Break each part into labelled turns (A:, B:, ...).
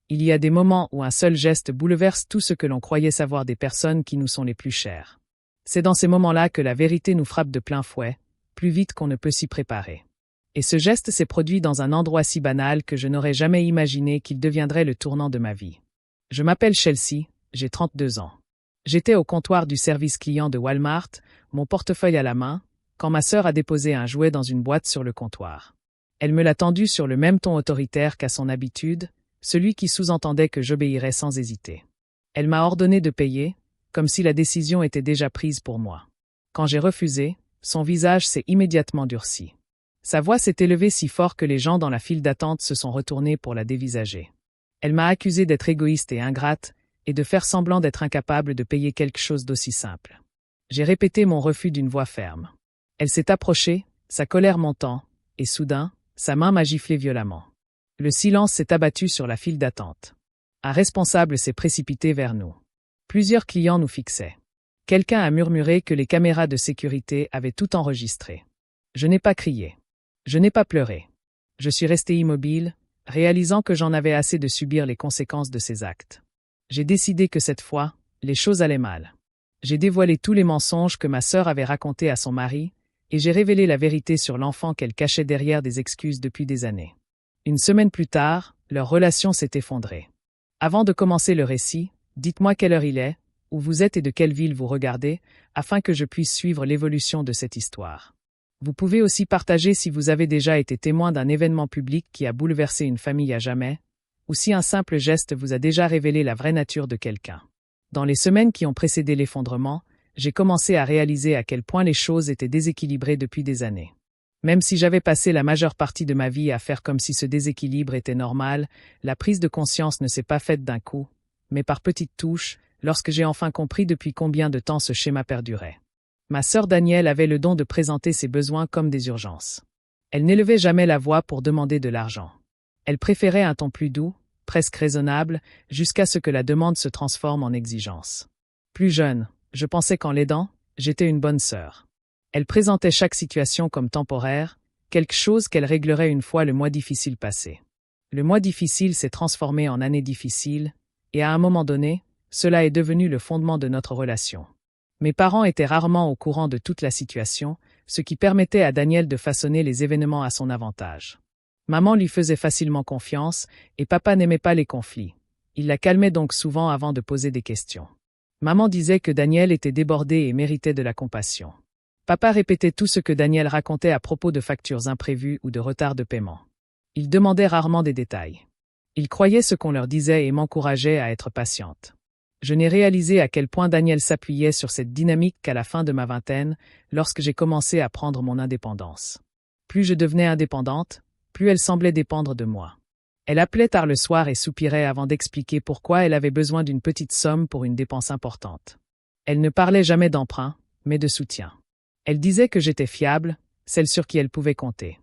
A: Il y a des moments où un seul geste bouleverse tout ce que l'on croyait savoir des personnes qui nous sont les plus chères. C'est dans ces moments-là que la vérité nous frappe de plein fouet, plus vite qu'on ne peut s'y préparer. Et ce geste s'est produit dans un endroit si banal que je n'aurais jamais imaginé qu'il deviendrait le tournant de ma vie. Je m'appelle Chelsea, j'ai 32 ans. J'étais au comptoir du service client de Walmart, mon portefeuille à la main, quand ma sœur a déposé un jouet dans une boîte sur le comptoir. Elle me l'a tendu sur le même ton autoritaire qu'à son habitude, celui qui sous-entendait que j'obéirais sans hésiter. Elle m'a ordonné de payer, comme si la décision était déjà prise pour moi. Quand j'ai refusé, son visage s'est immédiatement durci. Sa voix s'est élevée si fort que les gens dans la file d'attente se sont retournés pour la dévisager. Elle m'a accusé d'être égoïste et ingrate, et de faire semblant d'être incapable de payer quelque chose d'aussi simple. J'ai répété mon refus d'une voix ferme. Elle s'est approchée, sa colère montant, et soudain, sa main m'a giflé violemment. Le silence s'est abattu sur la file d'attente. Un responsable s'est précipité vers nous. Plusieurs clients nous fixaient. Quelqu'un a murmuré que les caméras de sécurité avaient tout enregistré. Je n'ai pas crié. Je n'ai pas pleuré. Je suis resté immobile, réalisant que j'en avais assez de subir les conséquences de ces actes. J'ai décidé que cette fois, les choses allaient mal. J'ai dévoilé tous les mensonges que ma sœur avait racontés à son mari, et j'ai révélé la vérité sur l'enfant qu'elle cachait derrière des excuses depuis des années. Une semaine plus tard, leur relation s'est effondrée. Avant de commencer le récit, dites-moi quelle heure il est, où vous êtes et de quelle ville vous regardez, afin que je puisse suivre l'évolution de cette histoire. Vous pouvez aussi partager si vous avez déjà été témoin d'un événement public qui a bouleversé une famille à jamais, ou si un simple geste vous a déjà révélé la vraie nature de quelqu'un. Dans les semaines qui ont précédé l'effondrement, j'ai commencé à réaliser à quel point les choses étaient déséquilibrées depuis des années. Même si j'avais passé la majeure partie de ma vie à faire comme si ce déséquilibre était normal, la prise de conscience ne s'est pas faite d'un coup, mais par petites touches, lorsque j'ai enfin compris depuis combien de temps ce schéma perdurait. Ma sœur Danielle avait le don de présenter ses besoins comme des urgences. Elle n'élevait jamais la voix pour demander de l'argent. Elle préférait un ton plus doux, presque raisonnable, jusqu'à ce que la demande se transforme en exigence. Plus jeune, je pensais qu'en l'aidant, j'étais une bonne sœur. Elle présentait chaque situation comme temporaire, quelque chose qu'elle réglerait une fois le mois difficile passé. Le mois difficile s'est transformé en année difficile, et à un moment donné, cela est devenu le fondement de notre relation. Mes parents étaient rarement au courant de toute la situation, ce qui permettait à Daniel de façonner les événements à son avantage. Maman lui faisait facilement confiance, et papa n'aimait pas les conflits. Il la calmait donc souvent avant de poser des questions. Maman disait que Daniel était débordé et méritait de la compassion. Papa répétait tout ce que Daniel racontait à propos de factures imprévues ou de retard de paiement. Il demandait rarement des détails. Il croyait ce qu'on leur disait et m'encourageait à être patiente. Je n'ai réalisé à quel point Daniel s'appuyait sur cette dynamique qu'à la fin de ma vingtaine, lorsque j'ai commencé à prendre mon indépendance. Plus je devenais indépendante, plus elle semblait dépendre de moi. Elle appelait tard le soir et soupirait avant d'expliquer pourquoi elle avait besoin d'une petite somme pour une dépense importante. Elle ne parlait jamais d'emprunt, mais de soutien. Elle disait que j'étais fiable, celle sur qui elle pouvait compter.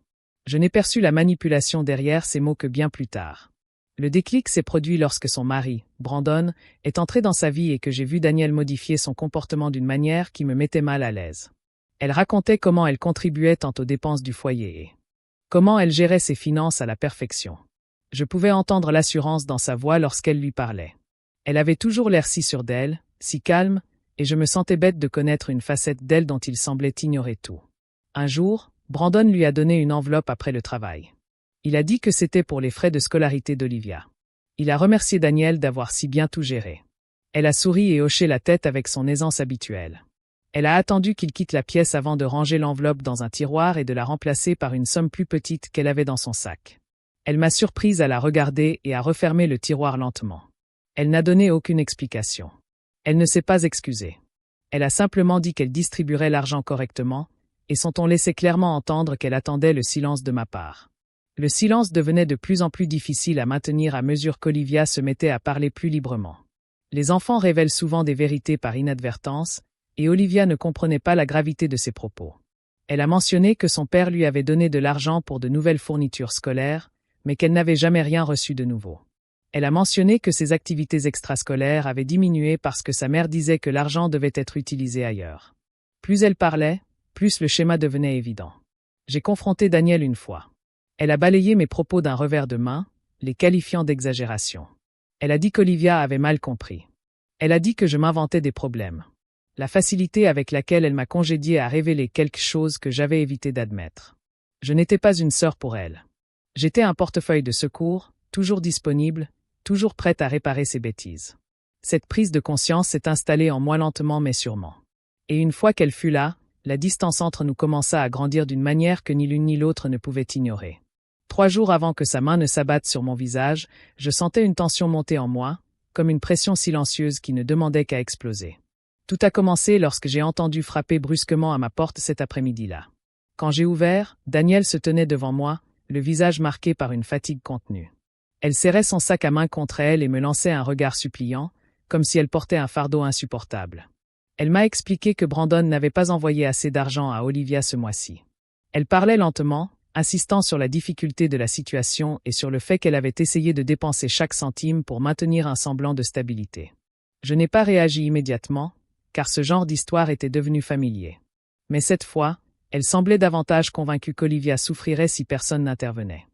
A: Je n'ai perçu la manipulation derrière ces mots que bien plus tard. Le déclic s'est produit lorsque son mari, Brandon, est entré dans sa vie et que j'ai vu Daniel modifier son comportement d'une manière qui me mettait mal à l'aise. Elle racontait comment elle contribuait tant aux dépenses du foyer et comment elle gérait ses finances à la perfection. Je pouvais entendre l'assurance dans sa voix lorsqu'elle lui parlait. Elle avait toujours l'air si sûre d'elle, si calme, et je me sentais bête de connaître une facette d'elle dont il semblait ignorer tout. Un jour, Brandon lui a donné une enveloppe après le travail. Il a dit que c'était pour les frais de scolarité d'Olivia. Il a remercié Daniel d'avoir si bien tout géré. Elle a souri et hoché la tête avec son aisance habituelle. Elle a attendu qu'il quitte la pièce avant de ranger l'enveloppe dans un tiroir et de la remplacer par une somme plus petite qu'elle avait dans son sac. Elle m'a surprise à la regarder et à refermer le tiroir lentement. Elle n'a donné aucune explication. Elle ne s'est pas excusée. Elle a simplement dit qu'elle distribuerait l'argent correctement, et son ton laissait clairement entendre qu'elle attendait le silence de ma part. Le silence devenait de plus en plus difficile à maintenir à mesure qu'Olivia se mettait à parler plus librement. Les enfants révèlent souvent des vérités par inadvertance, et Olivia ne comprenait pas la gravité de ses propos. Elle a mentionné que son père lui avait donné de l'argent pour de nouvelles fournitures scolaires, mais qu'elle n'avait jamais rien reçu de nouveau. Elle a mentionné que ses activités extrascolaires avaient diminué parce que sa mère disait que l'argent devait être utilisé ailleurs. Plus elle parlait, plus le schéma devenait évident. J'ai confronté Daniel une fois. Elle a balayé mes propos d'un revers de main, les qualifiant d'exagération. Elle a dit qu'Olivia avait mal compris. Elle a dit que je m'inventais des problèmes. La facilité avec laquelle elle m'a congédié a révélé quelque chose que j'avais évité d'admettre. Je n'étais pas une sœur pour elle. J'étais un portefeuille de secours, toujours disponible, toujours prête à réparer ses bêtises. Cette prise de conscience s'est installée en moi lentement mais sûrement. Et une fois qu'elle fut là, la distance entre nous commença à grandir d'une manière que ni l'une ni l'autre ne pouvait ignorer. 3 jours avant que sa main ne s'abatte sur mon visage, je sentais une tension monter en moi, comme une pression silencieuse qui ne demandait qu'à exploser. Tout a commencé lorsque j'ai entendu frapper brusquement à ma porte cet après-midi-là. Quand j'ai ouvert, Danielle se tenait devant moi, le visage marqué par une fatigue contenue. Elle serrait son sac à main contre elle et me lançait un regard suppliant, comme si elle portait un fardeau insupportable. Elle m'a expliqué que Brandon n'avait pas envoyé assez d'argent à Olivia ce mois-ci. Elle parlait lentement, insistant sur la difficulté de la situation et sur le fait qu'elle avait essayé de dépenser chaque centime pour maintenir un semblant de stabilité. Je n'ai pas réagi immédiatement, car ce genre d'histoire était devenu familier. Mais cette fois, elle semblait davantage convaincue qu'Olivia souffrirait si personne n'intervenait.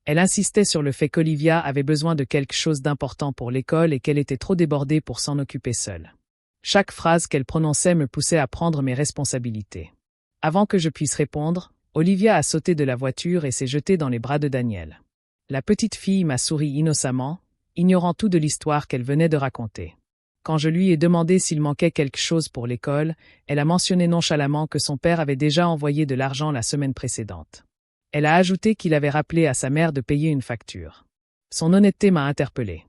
A: Elle insistait sur le fait qu'Olivia avait besoin de quelque chose d'important pour l'école et qu'elle était trop débordée pour s'en occuper seule. Chaque phrase qu'elle prononçait me poussait à prendre mes responsabilités. Avant que je puisse répondre, Olivia a sauté de la voiture et s'est jetée dans les bras de Danielle. La petite fille m'a souri innocemment, ignorant tout de l'histoire qu'elle venait de raconter. Quand je lui ai demandé s'il manquait quelque chose pour l'école, elle a mentionné nonchalamment que son père avait déjà envoyé de l'argent la semaine précédente. Elle a ajouté qu'il avait rappelé à sa mère de payer une facture. Son honnêteté m'a interpellé.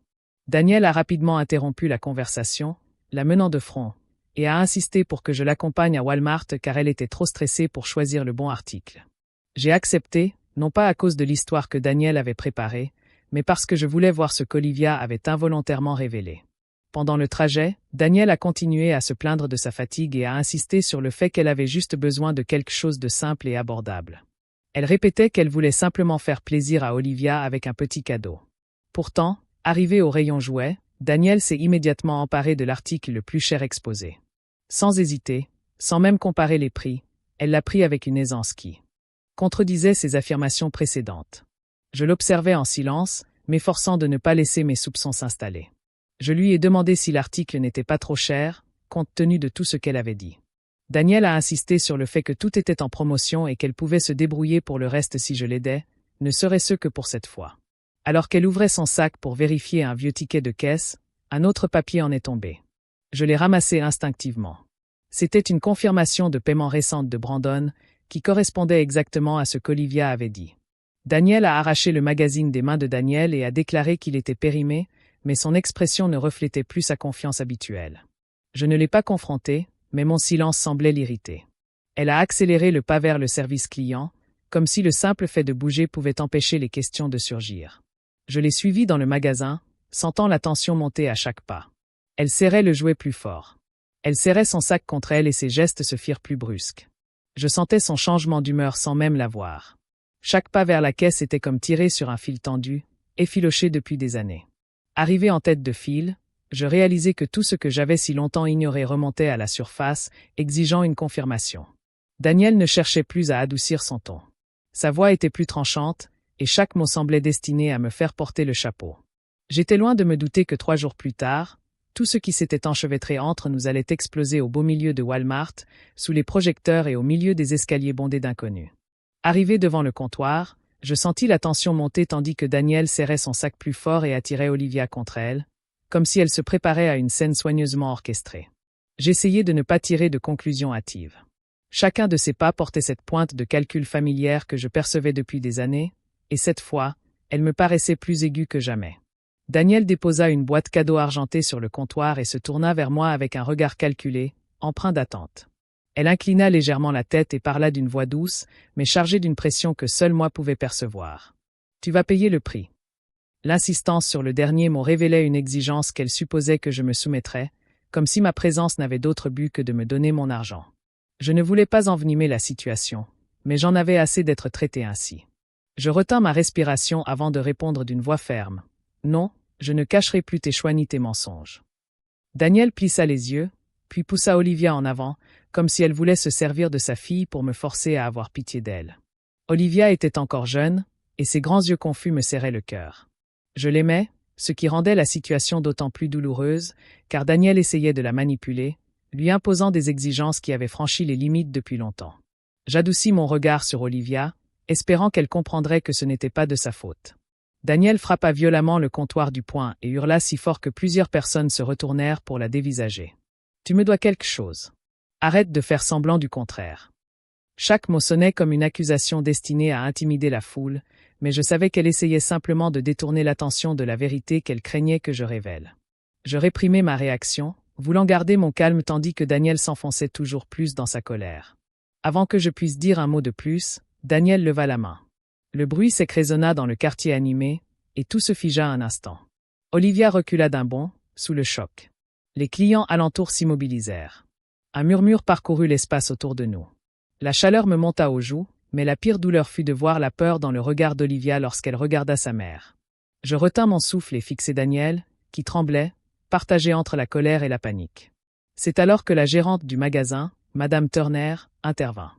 A: Danielle a rapidement interrompu la conversation, la menant de front, et a insisté pour que je l'accompagne à Walmart car elle était trop stressée pour choisir le bon article. J'ai accepté, non pas à cause de l'histoire que Danielle avait préparée, mais parce que je voulais voir ce qu'Olivia avait involontairement révélé. Pendant le trajet, Danielle a continué à se plaindre de sa fatigue et a insisté sur le fait qu'elle avait juste besoin de quelque chose de simple et abordable. Elle répétait qu'elle voulait simplement faire plaisir à Olivia avec un petit cadeau. Pourtant, arrivée au rayon jouets, Danielle s'est immédiatement emparée de l'article le plus cher exposé. Sans hésiter, sans même comparer les prix, elle l'a pris avec une aisance qui contredisait ses affirmations précédentes. Je l'observais en silence, m'efforçant de ne pas laisser mes soupçons s'installer. Je lui ai demandé si l'article n'était pas trop cher, compte tenu de tout ce qu'elle avait dit. Danielle a insisté sur le fait que tout était en promotion et qu'elle pouvait se débrouiller pour le reste si je l'aidais, ne serait-ce que pour cette fois. Alors qu'elle ouvrait son sac pour vérifier un vieux ticket de caisse, un autre papier en est tombé. Je l'ai ramassé instinctivement. C'était une confirmation de paiement récente de Brandon, qui correspondait exactement à ce qu'Olivia avait dit. Danielle a arraché le magazine des mains de Danielle et a déclaré qu'il était périmé, mais son expression ne reflétait plus sa confiance habituelle. Je ne l'ai pas confrontée, mais mon silence semblait l'irriter. Elle a accéléré le pas vers le service client, comme si le simple fait de bouger pouvait empêcher les questions de surgir. Je l'ai suivie dans le magasin, sentant la tension monter à chaque pas. Elle serrait le jouet plus fort. Elle serrait son sac contre elle et ses gestes se firent plus brusques. Je sentais son changement d'humeur sans même la voir. Chaque pas vers la caisse était comme tiré sur un fil tendu, effiloché depuis des années. Arrivé en tête de file, je réalisais que tout ce que j'avais si longtemps ignoré remontait à la surface, exigeant une confirmation. Danielle ne cherchait plus à adoucir son ton. Sa voix était plus tranchante, et chaque mot semblait destiné à me faire porter le chapeau. J'étais loin de me douter que 3 jours plus tard, tout ce qui s'était enchevêtré entre nous allait exploser au beau milieu de Walmart, sous les projecteurs et au milieu des escaliers bondés d'inconnus. Arrivé devant le comptoir, je sentis la tension monter tandis que Danielle serrait son sac plus fort et attirait Olivia contre elle, comme si elle se préparait à une scène soigneusement orchestrée. J'essayais de ne pas tirer de conclusions hâtives. Chacun de ses pas portait cette pointe de calcul familière que je percevais depuis des années, et cette fois, elle me paraissait plus aiguë que jamais. Danielle déposa une boîte cadeau argentée sur le comptoir et se tourna vers moi avec un regard calculé, empreint d'attente. Elle inclina légèrement la tête et parla d'une voix douce, mais chargée d'une pression que seul moi pouvais percevoir. « Tu vas payer le prix. » L'insistance sur le dernier mot révélait une exigence qu'elle supposait que je me soumettrais, comme si ma présence n'avait d'autre but que de me donner mon argent. Je ne voulais pas envenimer la situation, mais j'en avais assez d'être traité ainsi. Je retins ma respiration avant de répondre d'une voix ferme. « Non, je ne cacherai plus tes choix ni tes mensonges. » Danielle plissa les yeux, puis poussa Olivia en avant, comme si elle voulait se servir de sa fille pour me forcer à avoir pitié d'elle. Olivia était encore jeune, et ses grands yeux confus me serraient le cœur. Je l'aimais, ce qui rendait la situation d'autant plus douloureuse, car Daniel essayait de la manipuler, lui imposant des exigences qui avaient franchi les limites depuis longtemps. J'adoucis mon regard sur Olivia, espérant qu'elle comprendrait que ce n'était pas de sa faute. Daniel frappa violemment le comptoir du poing et hurla si fort que plusieurs personnes se retournèrent pour la dévisager. « Tu me dois quelque chose. Arrête de faire semblant du contraire. » Chaque mot sonnait comme une accusation destinée à intimider la foule, mais je savais qu'elle essayait simplement de détourner l'attention de la vérité qu'elle craignait que je révèle. Je réprimai ma réaction, voulant garder mon calme tandis que Daniel s'enfonçait toujours plus dans sa colère. Avant que je puisse dire un mot de plus, Daniel leva la main. Le bruit s'écrésonna dans le quartier animé, et tout se figea un instant. Olivia recula d'un bond, sous le choc. Les clients alentour s'immobilisèrent. Un murmure parcourut l'espace autour de nous. La chaleur me monta aux joues, mais la pire douleur fut de voir la peur dans le regard d'Olivia lorsqu'elle regarda sa mère. Je retins mon souffle et fixai Daniel, qui tremblait, partagé entre la colère et la panique. C'est alors que la gérante du magasin, Madame Turner, intervint.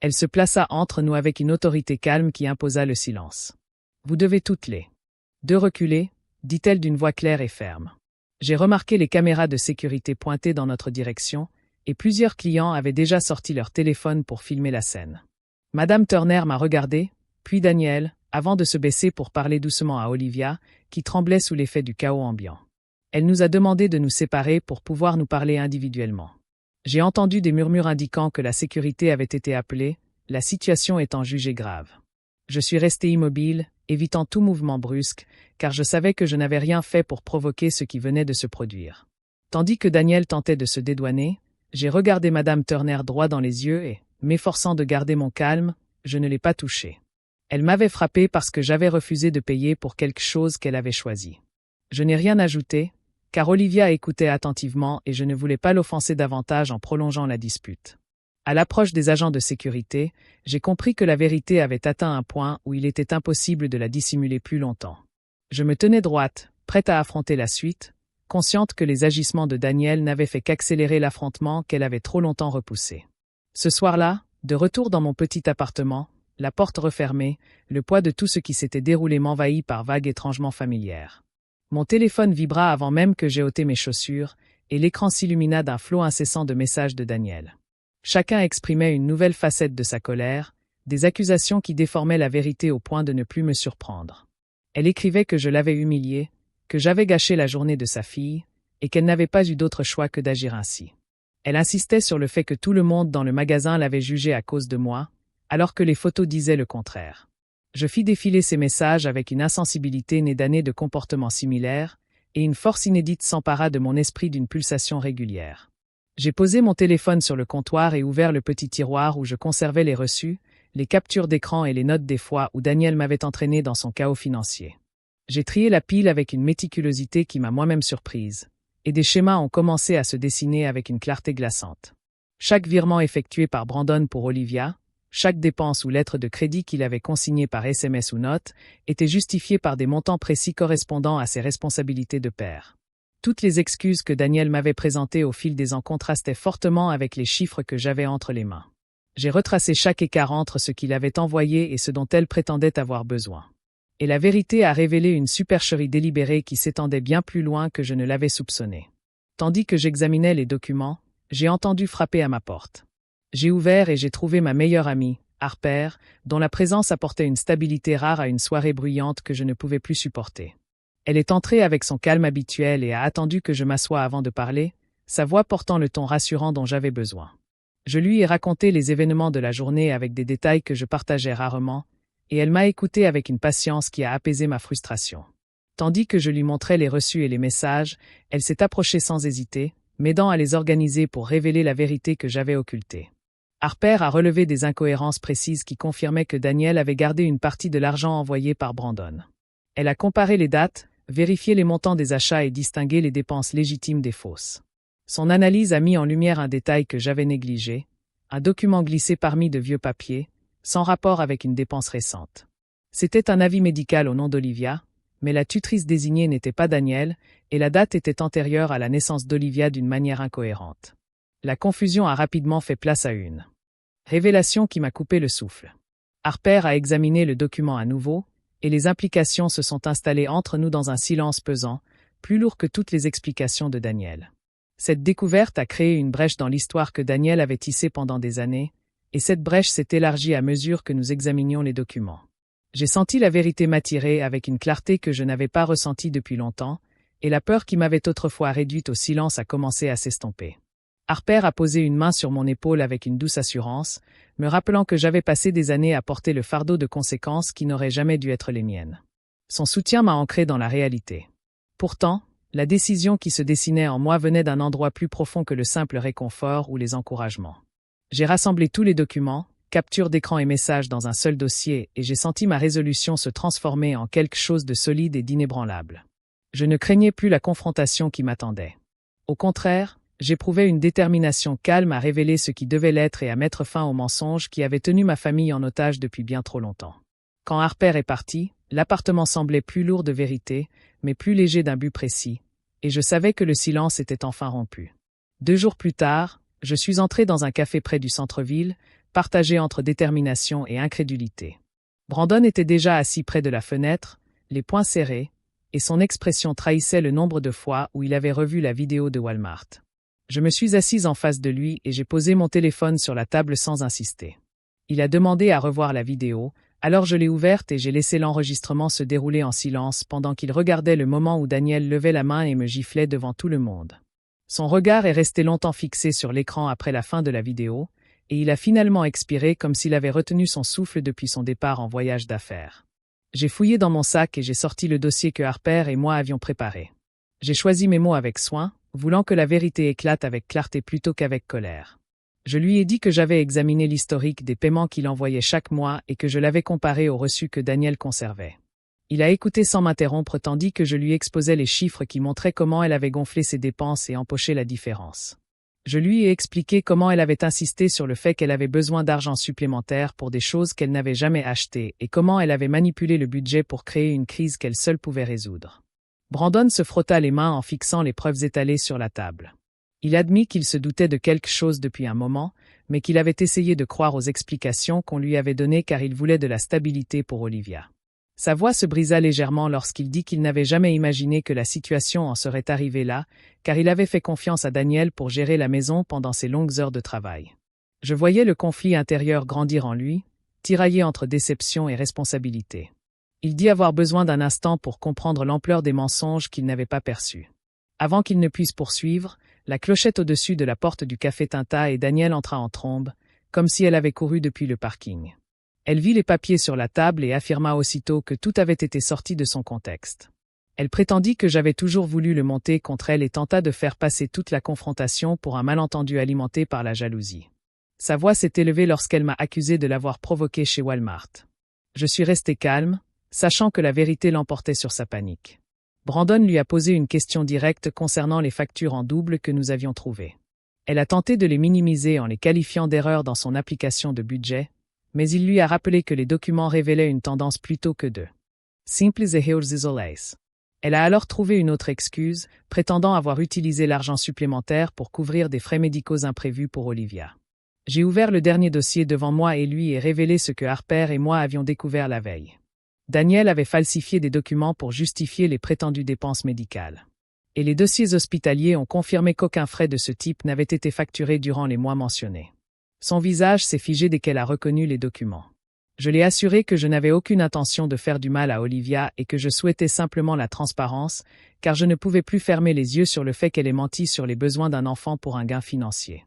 A: Elle se plaça entre nous avec une autorité calme qui imposa le silence. « Vous devez toutes les deux reculer, dit-elle d'une voix claire et ferme. J'ai remarqué les caméras de sécurité pointées dans notre direction, et plusieurs clients avaient déjà sorti leur téléphone pour filmer la scène. Madame Turner m'a regardé, puis Daniel, avant de se baisser pour parler doucement à Olivia, qui tremblait sous l'effet du chaos ambiant. Elle nous a demandé de nous séparer pour pouvoir nous parler individuellement. J'ai entendu des murmures indiquant que la sécurité avait été appelée, la situation étant jugée grave. Je suis resté immobile, évitant tout mouvement brusque, car je savais que je n'avais rien fait pour provoquer ce qui venait de se produire. Tandis que Daniel tentait de se dédouaner, j'ai regardé Madame Turner droit dans les yeux et, m'efforçant de garder mon calme, je ne l'ai pas touchée. Elle m'avait frappé parce que j'avais refusé de payer pour quelque chose qu'elle avait choisi. Je n'ai rien ajouté, car Olivia écoutait attentivement et je ne voulais pas l'offenser davantage en prolongeant la dispute. À l'approche des agents de sécurité, j'ai compris que la vérité avait atteint un point où il était impossible de la dissimuler plus longtemps. Je me tenais droite, prête à affronter la suite, consciente que les agissements de Daniel n'avaient fait qu'accélérer l'affrontement qu'elle avait trop longtemps repoussé. Ce soir-là, de retour dans mon petit appartement, la porte refermée, le poids de tout ce qui s'était déroulé m'envahit par vagues étrangement familières. Mon téléphone vibra avant même que j'aie ôté mes chaussures, et l'écran s'illumina d'un flot incessant de messages de Daniel. Chacun exprimait une nouvelle facette de sa colère, des accusations qui déformaient la vérité au point de ne plus me surprendre. Elle écrivait que je l'avais humiliée, que j'avais gâché la journée de sa fille, et qu'elle n'avait pas eu d'autre choix que d'agir ainsi. Elle insistait sur le fait que tout le monde dans le magasin l'avait jugée à cause de moi, alors que les photos disaient le contraire. Je fis défiler ces messages avec une insensibilité née d'années de comportements similaires, et une force inédite s'empara de mon esprit d'une pulsation régulière. J'ai posé mon téléphone sur le comptoir et ouvert le petit tiroir où je conservais les reçus, les captures d'écran et les notes des fois où Daniel m'avait entraîné dans son chaos financier. J'ai trié la pile avec une méticulosité qui m'a moi-même surprise, et des schémas ont commencé à se dessiner avec une clarté glaçante. Chaque virement effectué par Brandon pour Olivia, chaque dépense ou lettre de crédit qu'il avait consignée par SMS ou note, était justifié par des montants précis correspondant à ses responsabilités de père. Toutes les excuses que Daniel m'avait présentées au fil des ans contrastaient fortement avec les chiffres que j'avais entre les mains. J'ai retracé chaque écart entre ce qu'il avait envoyé et ce dont elle prétendait avoir besoin. Et la vérité a révélé une supercherie délibérée qui s'étendait bien plus loin que je ne l'avais soupçonné. Tandis que j'examinais les documents, j'ai entendu frapper à ma porte. J'ai ouvert et j'ai trouvé ma meilleure amie, Harper, dont la présence apportait une stabilité rare à une soirée bruyante que je ne pouvais plus supporter. Elle est entrée avec son calme habituel et a attendu que je m'assoie avant de parler, sa voix portant le ton rassurant dont j'avais besoin. Je lui ai raconté les événements de la journée avec des détails que je partageais rarement, et elle m'a écouté avec une patience qui a apaisé ma frustration. Tandis que je lui montrais les reçus et les messages, elle s'est approchée sans hésiter, m'aidant à les organiser pour révéler la vérité que j'avais occultée. Harper a relevé des incohérences précises qui confirmaient que Daniel avait gardé une partie de l'argent envoyé par Brandon. Elle a comparé les dates, vérifié les montants des achats et distingué les dépenses légitimes des fausses. Son analyse a mis en lumière un détail que j'avais négligé, un document glissé parmi de vieux papiers, sans rapport avec une dépense récente. C'était un avis médical au nom d'Olivia, mais la tutrice désignée n'était pas Daniel, et la date était antérieure à la naissance d'Olivia d'une manière incohérente. La confusion a rapidement fait place à une révélation qui m'a coupé le souffle. Harper a examiné le document à nouveau, et les implications se sont installées entre nous dans un silence pesant, plus lourd que toutes les explications de Daniel. Cette découverte a créé une brèche dans l'histoire que Daniel avait tissée pendant des années, et cette brèche s'est élargie à mesure que nous examinions les documents. J'ai senti la vérité m'attirer avec une clarté que je n'avais pas ressentie depuis longtemps, et la peur qui m'avait autrefois réduite au silence a commencé à s'estomper. Harper a posé une main sur mon épaule avec une douce assurance, me rappelant que j'avais passé des années à porter le fardeau de conséquences qui n'auraient jamais dû être les miennes. Son soutien m'a ancré dans la réalité. Pourtant, la décision qui se dessinait en moi venait d'un endroit plus profond que le simple réconfort ou les encouragements. J'ai rassemblé tous les documents, captures d'écran et messages dans un seul dossier, et j'ai senti ma résolution se transformer en quelque chose de solide et d'inébranlable. Je ne craignais plus la confrontation qui m'attendait. Au contraire, j'éprouvais une détermination calme à révéler ce qui devait l'être et à mettre fin aux mensonges qui avaient tenu ma famille en otage depuis bien trop longtemps. Quand Harper est parti, l'appartement semblait plus lourd de vérité, mais plus léger d'un but précis, et je savais que le silence était enfin rompu. 2 jours plus tard, je suis entré dans un café près du centre-ville, partagé entre détermination et incrédulité. Brandon était déjà assis près de la fenêtre, les poings serrés, et son expression trahissait le nombre de fois où il avait revu la vidéo de Walmart. Je me suis assise en face de lui et j'ai posé mon téléphone sur la table sans insister. Il a demandé à revoir la vidéo, alors je l'ai ouverte et j'ai laissé l'enregistrement se dérouler en silence pendant qu'il regardait le moment où Daniel levait la main et me giflait devant tout le monde. Son regard est resté longtemps fixé sur l'écran après la fin de la vidéo, et il a finalement expiré comme s'il avait retenu son souffle depuis son départ en voyage d'affaires. J'ai fouillé dans mon sac et j'ai sorti le dossier que Harper et moi avions préparé. J'ai choisi mes mots avec soin, voulant que la vérité éclate avec clarté plutôt qu'avec colère. Je lui ai dit que j'avais examiné l'historique des paiements qu'il envoyait chaque mois et que je l'avais comparé aux reçus que Daniel conservait. Il a écouté sans m'interrompre tandis que je lui exposais les chiffres qui montraient comment elle avait gonflé ses dépenses et empoché la différence. Je lui ai expliqué comment elle avait insisté sur le fait qu'elle avait besoin d'argent supplémentaire pour des choses qu'elle n'avait jamais achetées et comment elle avait manipulé le budget pour créer une crise qu'elle seule pouvait résoudre. Brandon se frotta les mains en fixant les preuves étalées sur la table. Il admit qu'il se doutait de quelque chose depuis un moment, mais qu'il avait essayé de croire aux explications qu'on lui avait données car il voulait de la stabilité pour Olivia. Sa voix se brisa légèrement lorsqu'il dit qu'il n'avait jamais imaginé que la situation en serait arrivée là, car il avait fait confiance à Daniel pour gérer la maison pendant ses longues heures de travail. Je voyais le conflit intérieur grandir en lui, tiraillé entre déception et responsabilité. Il dit avoir besoin d'un instant pour comprendre l'ampleur des mensonges qu'il n'avait pas perçus. Avant qu'il ne puisse poursuivre, la clochette au-dessus de la porte du café tinta et Daniel entra en trombe, comme si elle avait couru depuis le parking. Elle vit les papiers sur la table et affirma aussitôt que tout avait été sorti de son contexte. Elle prétendit que j'avais toujours voulu le monter contre elle et tenta de faire passer toute la confrontation pour un malentendu alimenté par la jalousie. Sa voix s'est élevée lorsqu'elle m'a accusé de l'avoir provoqué chez Walmart. Je suis resté calme, sachant que la vérité l'emportait sur sa panique. Brandon lui a posé une question directe concernant les factures en double que nous avions trouvées. Elle a tenté de les minimiser en les qualifiant d'erreurs dans son application de budget, mais il lui a rappelé que les documents révélaient une tendance plutôt que de simples erreurs isolées. Elle a alors trouvé une autre excuse, prétendant avoir utilisé l'argent supplémentaire pour couvrir des frais médicaux imprévus pour Olivia. J'ai ouvert le dernier dossier devant moi et lui ai révélé ce que Harper et moi avions découvert la veille. Daniel avait falsifié des documents pour justifier les prétendues dépenses médicales. Et les dossiers hospitaliers ont confirmé qu'aucun frais de ce type n'avait été facturé durant les mois mentionnés. Son visage s'est figé dès qu'elle a reconnu les documents. Je l'ai assuré que je n'avais aucune intention de faire du mal à Olivia et que je souhaitais simplement la transparence, car je ne pouvais plus fermer les yeux sur le fait qu'elle ait menti sur les besoins d'un enfant pour un gain financier.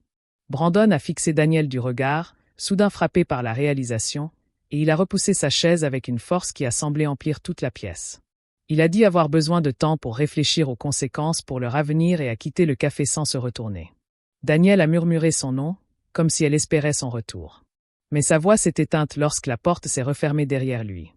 A: Brandon a fixé Daniel du regard, soudain frappé par la réalisation, et il a repoussé sa chaise avec une force qui a semblé emplir toute la pièce. Il a dit avoir besoin de temps pour réfléchir aux conséquences pour leur avenir et a quitté le café sans se retourner. Daniel a murmuré son nom, comme si elle espérait son retour. Mais sa voix s'est éteinte lorsque la porte s'est refermée derrière lui.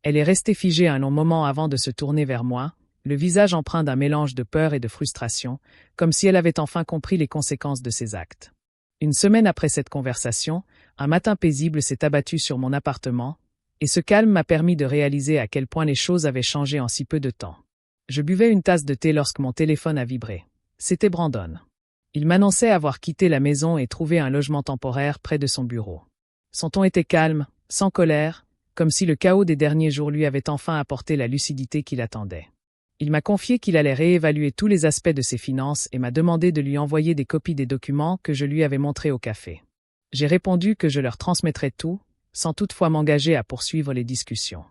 A: Elle est restée figée un long moment avant de se tourner vers moi, le visage empreint d'un mélange de peur et de frustration, comme si elle avait enfin compris les conséquences de ses actes. Une semaine après cette conversation, un matin paisible s'est abattu sur mon appartement, et ce calme m'a permis de réaliser à quel point les choses avaient changé en si peu de temps. Je buvais une tasse de thé lorsque mon téléphone a vibré. C'était Brandon. Il m'annonçait avoir quitté la maison et trouvé un logement temporaire près de son bureau. Son ton était calme, sans colère, comme si le chaos des derniers jours lui avait enfin apporté la lucidité qu'il attendait. Il m'a confié qu'il allait réévaluer tous les aspects de ses finances et m'a demandé de lui envoyer des copies des documents que je lui avais montrés au café. J'ai répondu que je leur transmettrais tout, sans toutefois m'engager à poursuivre les discussions.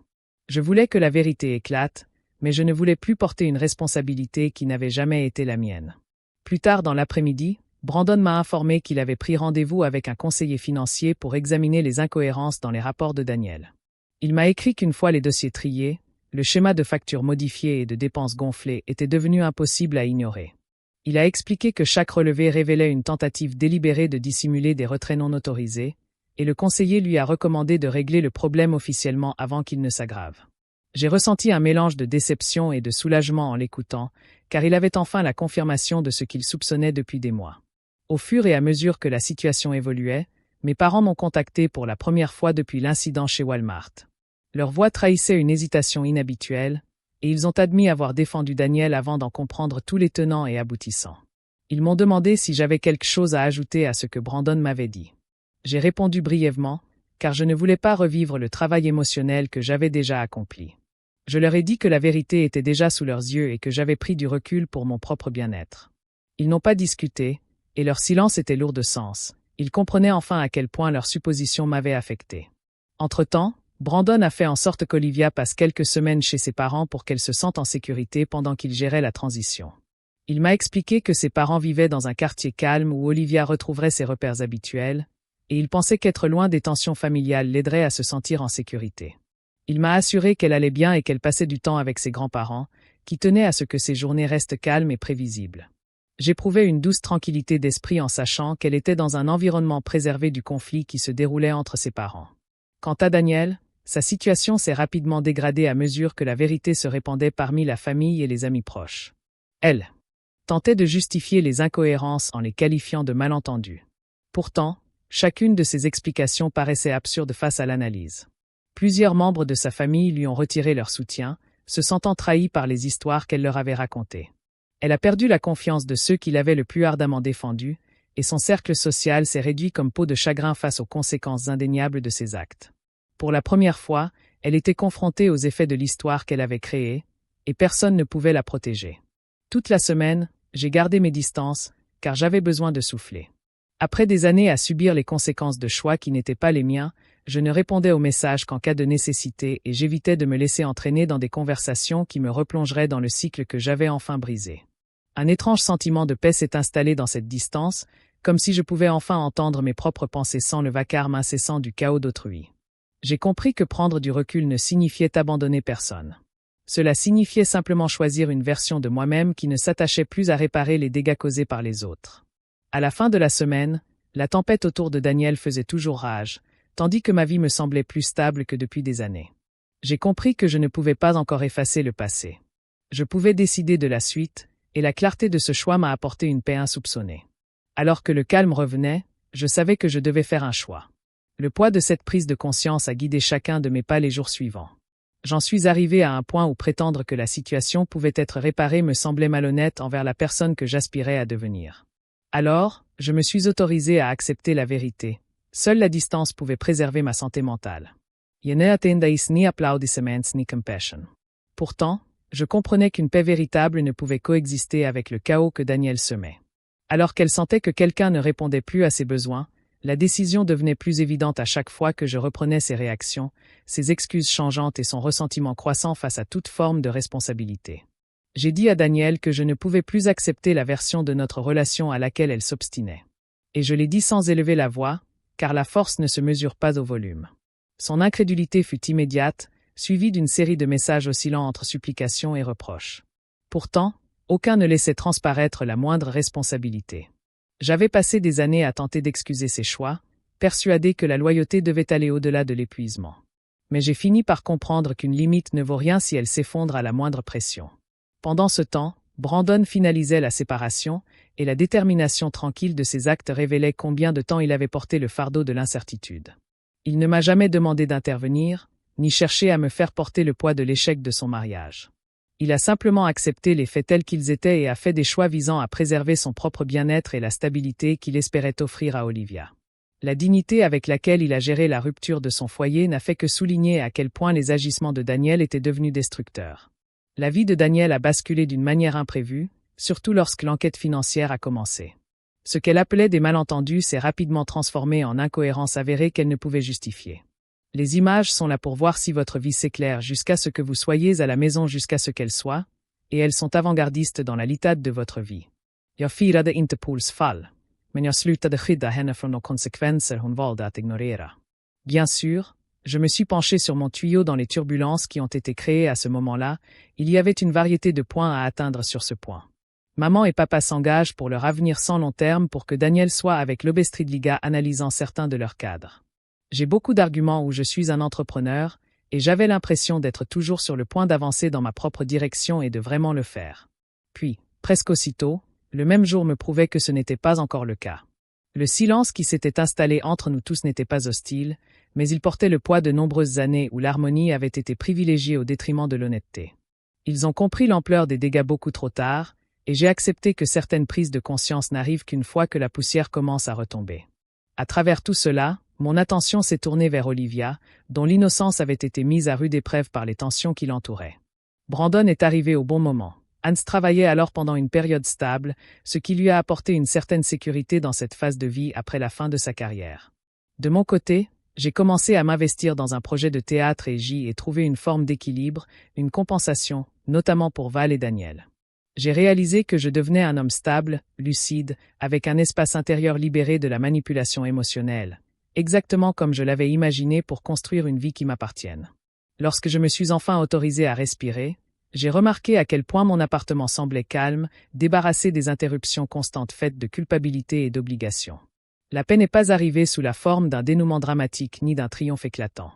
A: Je voulais que la vérité éclate, mais je ne voulais plus porter une responsabilité qui n'avait jamais été la mienne. Plus tard dans l'après-midi, Brandon m'a informé qu'il avait pris rendez-vous avec un conseiller financier pour examiner les incohérences dans les rapports de Daniel. Il m'a écrit qu'une fois les dossiers triés, le schéma de factures modifié et de dépenses gonflées était devenu impossible à ignorer. Il a expliqué que chaque relevé révélait une tentative délibérée de dissimuler des retraits non autorisés, et le conseiller lui a recommandé de régler le problème officiellement avant qu'il ne s'aggrave. J'ai ressenti un mélange de déception et de soulagement en l'écoutant, car il avait enfin la confirmation de ce qu'il soupçonnait depuis des mois. Au fur et à mesure que la situation évoluait, mes parents m'ont contacté pour la première fois depuis l'incident chez Walmart. Leur voix trahissait une hésitation inhabituelle, et ils ont admis avoir défendu Daniel avant d'en comprendre tous les tenants et aboutissants. Ils m'ont demandé si j'avais quelque chose à ajouter à ce que Brandon m'avait dit. J'ai répondu brièvement, car je ne voulais pas revivre le travail émotionnel que j'avais déjà accompli. Je leur ai dit que la vérité était déjà sous leurs yeux et que j'avais pris du recul pour mon propre bien-être. Ils n'ont pas discuté, et leur silence était lourd de sens. Ils comprenaient enfin à quel point leur supposition m'avait affecté. Entre-temps, Brandon a fait en sorte qu'Olivia passe quelques semaines chez ses parents pour qu'elle se sente en sécurité pendant qu'il gérait la transition. Il m'a expliqué que ses parents vivaient dans un quartier calme où Olivia retrouverait ses repères habituels, et il pensait qu'être loin des tensions familiales l'aiderait à se sentir en sécurité. Il m'a assuré qu'elle allait bien et qu'elle passait du temps avec ses grands-parents, qui tenaient à ce que ses journées restent calmes et prévisibles. J'éprouvais une douce tranquillité d'esprit en sachant qu'elle était dans un environnement préservé du conflit qui se déroulait entre ses parents. Quant à Daniel, sa situation s'est rapidement dégradée à mesure que la vérité se répandait parmi la famille et les amis proches. Elle tentait de justifier les incohérences en les qualifiant de malentendus. Pourtant, chacune de ces explications paraissait absurde face à l'analyse. Plusieurs membres de sa famille lui ont retiré leur soutien, se sentant trahis par les histoires qu'elle leur avait racontées. Elle a perdu la confiance de ceux qui l'avaient le plus ardemment défendue, et son cercle social s'est réduit comme peau de chagrin face aux conséquences indéniables de ses actes. Pour la première fois, elle était confrontée aux effets de l'histoire qu'elle avait créée, et personne ne pouvait la protéger. Toute la semaine, j'ai gardé mes distances, car j'avais besoin de souffler. Après des années à subir les conséquences de choix qui n'étaient pas les miens, je ne répondais aux messages qu'en cas de nécessité et j'évitais de me laisser entraîner dans des conversations qui me replongeraient dans le cycle que j'avais enfin brisé. Un étrange sentiment de paix s'est installé dans cette distance, comme si je pouvais enfin entendre mes propres pensées sans le vacarme incessant du chaos d'autrui. J'ai compris que prendre du recul ne signifiait abandonner personne. Cela signifiait simplement choisir une version de moi-même qui ne s'attachait plus à réparer les dégâts causés par les autres. À la fin de la semaine, la tempête autour de Daniel faisait toujours rage, tandis que ma vie me semblait plus stable que depuis des années. J'ai compris que je ne pouvais pas encore effacer le passé. Je pouvais décider de la suite, et la clarté de ce choix m'a apporté une paix insoupçonnée. Alors que le calme revenait, je savais que je devais faire un choix. Le poids de cette prise de conscience a guidé chacun de mes pas les jours suivants. J'en suis arrivé à un point où prétendre que la situation pouvait être réparée me semblait malhonnête envers la personne que j'aspirais à devenir. Alors, je me suis autorisé à accepter la vérité. Seule la distance pouvait préserver ma santé mentale. Ni applaudissements ni compassion. Pourtant, je comprenais qu'une paix véritable ne pouvait coexister avec le chaos que Daniel semait. Alors qu'elle sentait que quelqu'un ne répondait plus à ses besoins, la décision devenait plus évidente à chaque fois que je reprenais ses réactions, ses excuses changeantes et son ressentiment croissant face à toute forme de responsabilité. J'ai dit à Daniel que je ne pouvais plus accepter la version de notre relation à laquelle elle s'obstinait. Et je l'ai dit sans élever la voix, car la force ne se mesure pas au volume. Son incrédulité fut immédiate, suivie d'une série de messages oscillant entre supplications et reproches. Pourtant, aucun ne laissait transparaître la moindre responsabilité. J'avais passé des années à tenter d'excuser ses choix, persuadé que la loyauté devait aller au-delà de l'épuisement. Mais j'ai fini par comprendre qu'une limite ne vaut rien si elle s'effondre à la moindre pression. Pendant ce temps, Brandon finalisait la séparation, et la détermination tranquille de ses actes révélait combien de temps il avait porté le fardeau de l'incertitude. Il ne m'a jamais demandé d'intervenir, ni cherché à me faire porter le poids de l'échec de son mariage. Il a simplement accepté les faits tels qu'ils étaient et a fait des choix visant à préserver son propre bien-être et la stabilité qu'il espérait offrir à Olivia. La dignité avec laquelle il a géré la rupture de son foyer n'a fait que souligner à quel point les agissements de Daniel étaient devenus destructeurs. La vie de Daniel a basculé d'une manière imprévue, surtout lorsque l'enquête financière a commencé. Ce qu'elle appelait des malentendus s'est rapidement transformé en incohérences avérées qu'elle ne pouvait justifier. Les images sont là pour voir si votre vie s'éclaire jusqu'à ce que vous soyez à la maison jusqu'à ce qu'elle soit, et elles sont avant-gardistes dans la litade de votre vie. Jag firade inte Pauls fall, men jag slutade skydda henne från de konsekvenser hon valde att ignorera. Bien sûr, je me suis penché sur mon tuyau dans les turbulences qui ont été créées à ce moment-là, il y avait une variété de points à atteindre sur ce point. Maman et papa s'engagent pour leur avenir sans long terme pour que Daniel soit avec l'Obestridliga analysant certains de leurs cadres. J'ai beaucoup d'arguments où je suis un entrepreneur, et j'avais l'impression d'être toujours sur le point d'avancer dans ma propre direction et de vraiment le faire. Puis, presque aussitôt, le même jour me prouvait que ce n'était pas encore le cas. Le silence qui s'était installé entre nous tous n'était pas hostile, mais il portait le poids de nombreuses années où l'harmonie avait été privilégiée au détriment de l'honnêteté. Ils ont compris l'ampleur des dégâts beaucoup trop tard, et j'ai accepté que certaines prises de conscience n'arrivent qu'une fois que la poussière commence à retomber. À travers tout cela, mon attention s'est tournée vers Olivia, dont l'innocence avait été mise à rude épreuve par les tensions qui l'entouraient. Brandon est arrivé au bon moment. Hans travaillait alors pendant une période stable, ce qui lui a apporté une certaine sécurité dans cette phase de vie après la fin de sa carrière. De mon côté, j'ai commencé à m'investir dans un projet de théâtre et j'y ai trouvé une forme d'équilibre, une compensation, notamment pour Val et Daniel. J'ai réalisé que je devenais un homme stable, lucide, avec un espace intérieur libéré de la manipulation émotionnelle, exactement comme je l'avais imaginé pour construire une vie qui m'appartienne. Lorsque je me suis enfin autorisé à respirer, j'ai remarqué à quel point mon appartement semblait calme, débarrassé des interruptions constantes faites de culpabilité et d'obligation. La paix n'est pas arrivée sous la forme d'un dénouement dramatique ni d'un triomphe éclatant.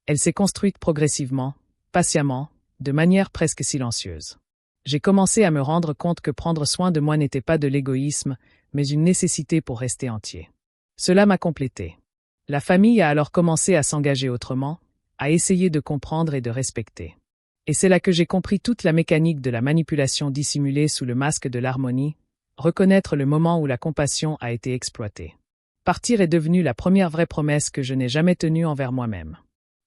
A: Elle s'est construite progressivement, patiemment, de manière presque silencieuse. J'ai commencé à me rendre compte que prendre soin de moi n'était pas de l'égoïsme, mais une nécessité pour rester entier. Cela m'a complété. La famille a alors commencé à s'engager autrement, à essayer de comprendre et de respecter. Et c'est là que j'ai compris toute la mécanique de la manipulation dissimulée sous le masque de l'harmonie, reconnaître le moment où la compassion a été exploitée. Partir est devenu la première vraie promesse que je n'ai jamais tenue envers moi-même.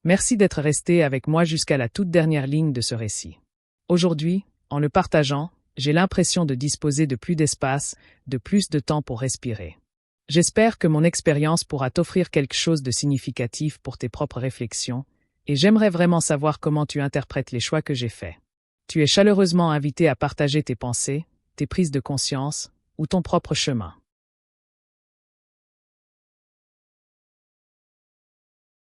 A: Merci d'être resté avec moi jusqu'à la toute dernière ligne de ce récit. Aujourd'hui, en le partageant, j'ai l'impression de disposer de plus d'espace, de plus de temps pour respirer. J'espère que mon expérience pourra t'offrir quelque chose de significatif pour tes propres réflexions, et j'aimerais vraiment savoir comment tu interprètes les choix que j'ai faits. Tu es chaleureusement invité à partager tes pensées, tes prises de conscience, ou ton propre chemin.